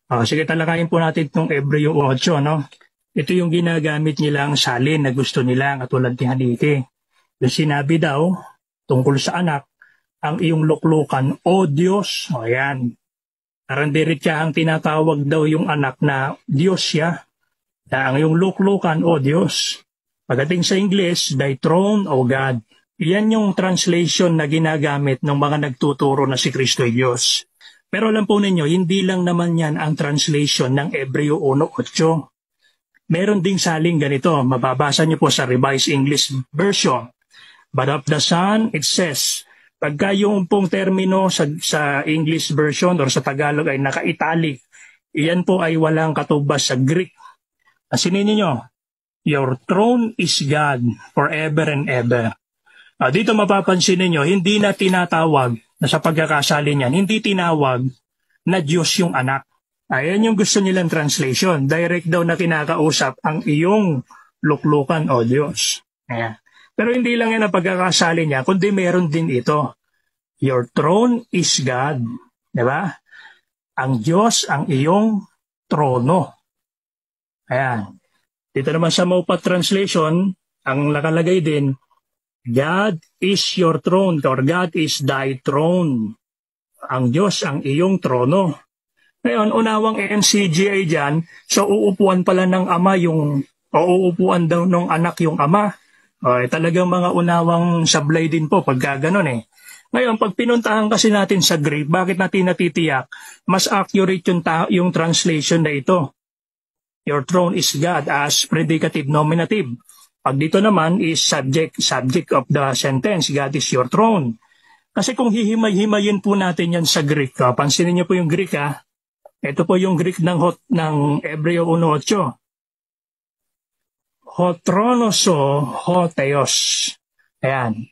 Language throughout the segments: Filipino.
Sige, talakayin po natin itong Hebreo 8, no? Ito yung ginagamit nilang salin na gusto nila, katulad ni Halike. Yung sinabi daw, tungkol sa anak, ang iyong luklukan, O Diyos. Ayan. Karandiritsahang tinatawag daw yung anak na Diyos siya. Na ang iyong luklukan, O Diyos. Pagdating sa English, thy throne, O God. Yan yung translation na ginagamit ng mga nagtuturo na si Kristo ay Diyos. Pero alam po ninyo, hindi lang naman yan ang translation ng Hebreo 1:8. Meron ding saling ganito, mababasa niyo po sa Revised English Version. But of the Son, it says, pagka yung pong termino sa English version or sa Tagalog ay naka-italic, iyan po ay walang katubas sa Greek. Asinin niyo, your throne is God forever and ever. Dito mapapansin niyo, hindi na tinatawag na sa pagkakasali niyan, hindi tinawag na Diyos yung anak. Ayan yung gusto nilang translation. Direct daw na kinakausap ang iyong luklukan, O Diyos. Ayan. Pero hindi lang yan ang pagkakasali niya, kundi meron din ito. Your throne is God. Diba? Ang Diyos ang iyong trono. Ayan. Dito naman sa Maupat Translation, ang nakalagay din, God is your throne, or God is thy throne. Ang Diyos ang iyong trono. Ngayon, unawang NCGA dyan, so uupuan pala ng ama yung, o uupuan daw ng anak yung ama. Talagang mga unawang sablay din po pagka ganun eh. Ngayon, pag pinuntahan kasi natin sa Greek, bakit natin natitiyak? Mas accurate yung translation na ito. Your throne is God as predicative nominative. Pag dito naman is subject of the sentence, God is your throne. Kasi kung hihimay-himayin po natin yan sa Greek, pansinin niyo po yung Greek ha. Ito po yung Greek ng Hebreo 1:8. Hotronoso ho theos. Ayan.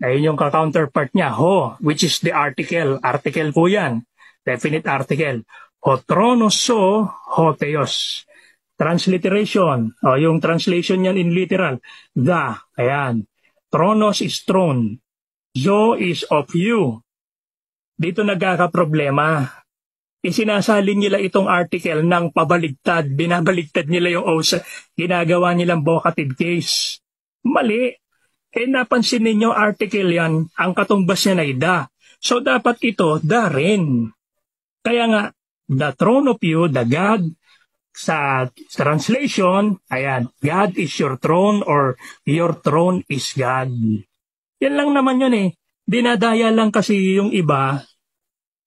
Ayun yung counterpart niya, ho, which is the article. Article po yan. Definite article. Hotronoso ho theos. Transliteration, yung translation niyan in literal, the, ayan, tronos is throne, zo is of you. Dito nagkakaproblema. Isinasalin nila itong article ng pabaligtad, binabaligtad nila yung osa, ginagawa nilang vocative case. Mali. Napansin ninyo article yan, ang katumbas niya ay the. So dapat ito, the rin. Kaya nga, the throne of you, the God, sa translation, ayan, God is your throne or your throne is God. Yan lang naman yun eh. Dinadaya lang kasi yung iba,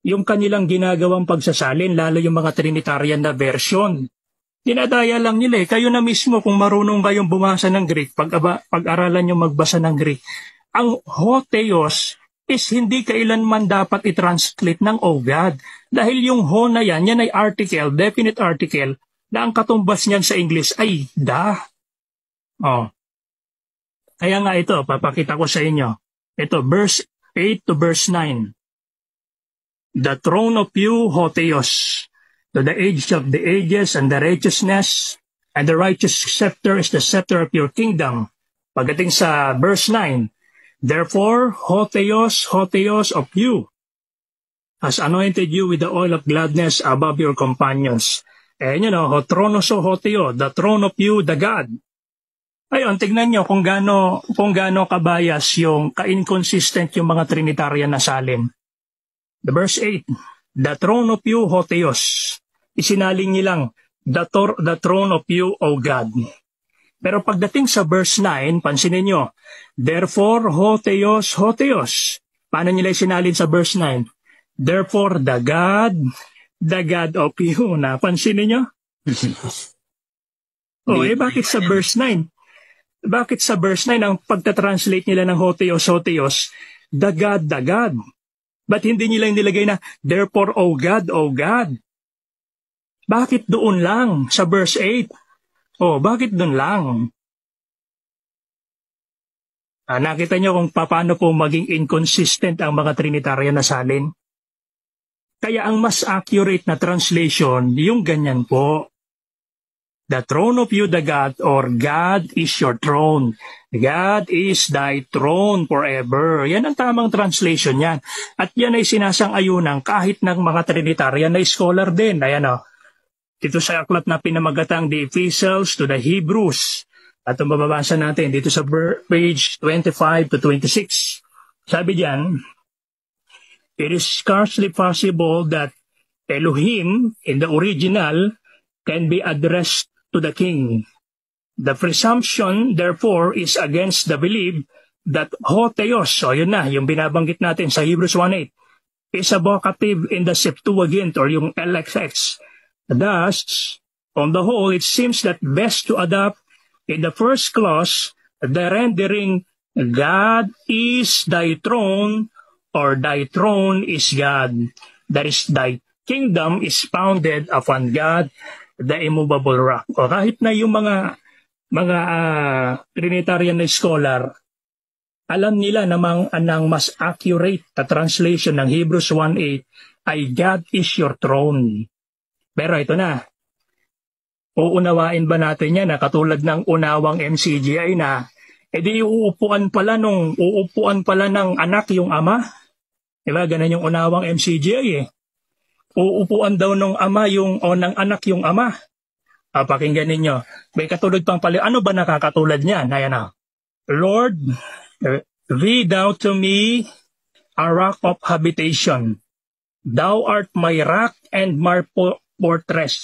yung kanilang ginagawang pagsasalin, lalo yung mga Trinitarian na version. Dinadaya lang nila eh. Kayo na mismo kung marunong kayong bumasa ng Greek, pag-aralan nyo magbasa ng Greek, ang hotheos is hindi kailanman dapat i-translate ng O God. Dahil yung ho na yan ay article, definite article, na ang katumbas niyan sa English ay da. Kaya nga ito, papakita ko sa inyo. Ito, verse 8 to verse 9. The throne of you, ho theos, to the age of the ages and the righteousness, and the righteous scepter is the scepter of your kingdom. Pagdating sa verse 9, therefore, ho theos of you, has anointed you with the oil of gladness above your companions. Ho tronoso ho theo, the throne of you, the God. Ayun, tignan nyo kung gaano kabayas yung ka-inconsistent yung mga Trinitarian na salin. The verse 8, the throne of you, ho theos. Isinaling nilang, the throne of you, O God. Pero pagdating sa verse 9, pansinin nyo, therefore, ho theos. Paano nila isinalin sa verse 9? Therefore, the God of you. Napansin niyo? Bakit sa verse 9? Bakit sa verse 9 ang pagta-translate nila ng hotheos, the God. Ba't hindi nila nilagay na, therefore, O God. Bakit doon lang sa verse 8? Bakit doon lang? Nakita niyo kung paano po maging inconsistent ang mga Trinitarian na salin? Kaya ang mas accurate na translation, yung ganyan po. The throne of you, the God, or God is your throne. God is thy throne forever. Yan ang tamang translation yan. At yan ay sinasang-ayunang kahit ng mga Trinitarian na scholar din. Ayan dito sa aklat na pinamagatang The Epistles to the Hebrews. At ang mababasa natin dito sa page 25 to 26. Sabi diyan, it is scarcely possible that Elohim in the original can be addressed to the king. The presumption, therefore, is against the belief that Hotheos, so yun na, yung binabanggit natin sa Hebrews 1:8, is a vocative in the Septuagint or yung LXX. Thus, on the whole, it seems that best to adopt in the first clause the rendering God is thy throne or thy throne is God. That is, thy kingdom is founded upon God, the immovable rock. O kahit na yung mga Trinitarian na scholar, alam nila namang anang mas accurate na translation ng Hebrews 1:8 ay God is your throne. Pero ito na, uunawain ba natin yan na katulad ng unawang MCGI na edi uupuan pala ng anak yung ama? Diba? Ganun yung unawang MCGI eh. Uupuan daw ng ama ng anak yung ama. Pakinggan ninyo. May katulad pang pala. Ano ba nakakatulad niyan? Ayan na. Lord, be thou to me a rock of habitation. Thou art my rock and my fortress.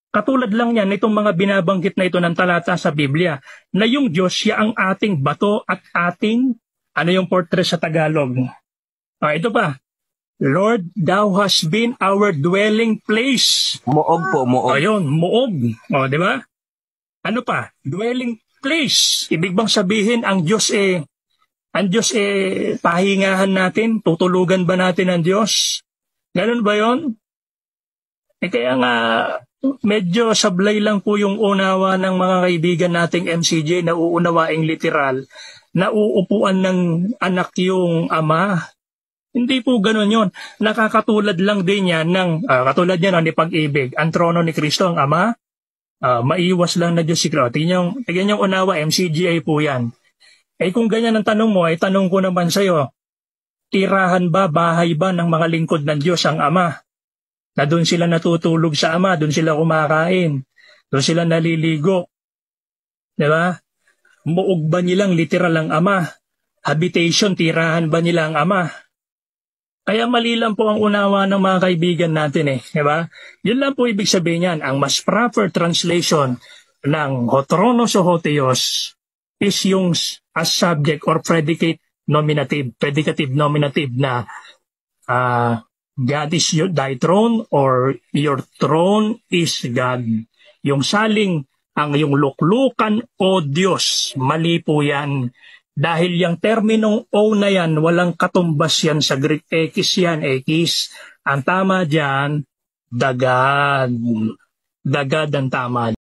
Katulad lang yan itong mga binabanggit na ito ng talata sa Biblia na yung Diyos siya ang ating bato at ating, ano yung fortress sa Tagalog? Ito pa. Lord, thou hast been our dwelling place. Muog po, muog. Ayun, muog. Di ba? Ano pa? Dwelling place. Ibig bang sabihin ang Diyos pahingahan natin? Tutulugan ba natin ang Diyos? Ganun ba yon? Kaya nga, medyo sablay lang po yung unawa ng mga kaibigan nating MCJ na uunawaing literal, na uupuan ng anak yung ama. Hindi po ganun yun. Nakakatulad lang din yan katulad yan ni Pag-ibig. Ang trono ni Kristo ang ama, maiwas lang na Diyos si Kristo. Tingnan yung unawa, MCGI po yan. Kung ganyan ang tanong mo, tanong ko naman sa'yo, tirahan ba, bahay ba ng mga lingkod ng Diyos ang ama? Na doon sila natutulog sa ama, doon sila kumakain, doon sila naliligo. Diba? Muog ba nilang literal ang ama? Habitation, tirahan ba nila ang ama? Kaya mali lang po ang unawa ng mga kaibigan natin diba? Yun lang po ibig sabihin yan. Ang mas proper translation ng Hotronos o Hotheos is yung as subject or predicative nominative na God is thy throne or your throne is God. Yung saling, yung luklukan o Diyos, mali po yan. Dahil yung terminong O na yan, walang katumbas yan sa Greek. Ekis yan, ekis. Ang tama dyan, dagad. Dagad ang tama.